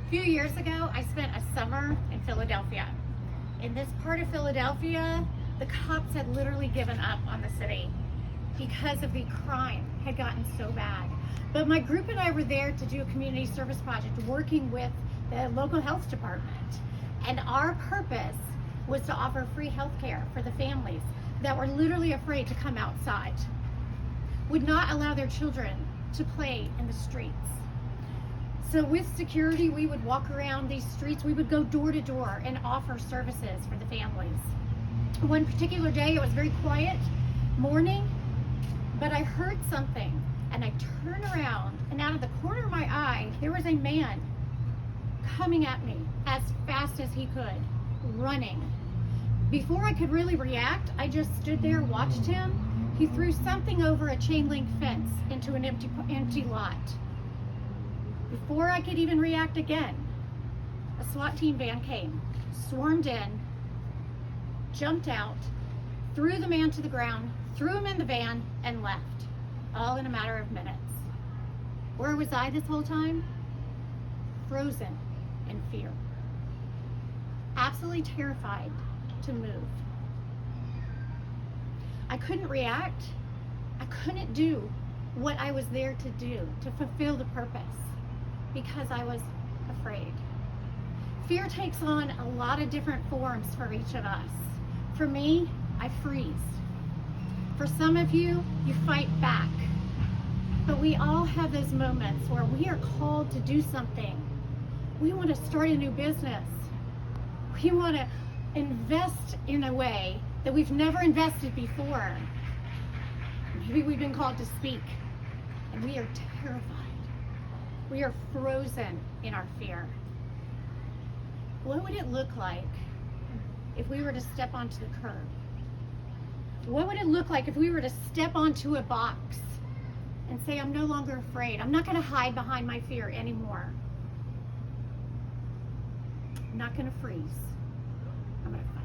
A few years ago, I spent a summer in Philadelphia. In this part of Philadelphia, the cops had literally given up on the city because of the crime had gotten so bad. But my group and I were there to do a community service project working with the local health department. And our purpose was to offer free health care for the families that were literally afraid to come outside, would not allow their children to play in the streets. So with security, we would walk around these streets, we would go door to door and offer services for the families. One particular day, it was very quiet morning, but I heard something and I turned around, and out of the corner of my eye, there was a man coming at me as fast as he could, running. Before I could really react, I just stood there, watched him. He threw something over a chain link fence into an empty lot. Before I could even react again, a SWAT team van came, swarmed in, jumped out, threw the man to the ground, threw him in the van, and left, all in a matter of minutes. Where was I this whole time? Frozen in fear. Absolutely terrified to move. I couldn't react. I couldn't do what I was there to do, to fulfill the purpose, because I was afraid. Fear takes on a lot of different forms for each of us. For me, I freeze. For some of you, you fight back. But we all have those moments where we are called to do something. We want to start a new business. We want to invest in a way that we've never invested before. Maybe we've been called to speak, and we are terrified. We are frozen in our fear. What would it look like if we were to step onto the curb? What would it look like if we were to step onto a box and say, I'm no longer afraid. I'm not going to hide behind my fear anymore. I'm not going to freeze. I'm going to fight.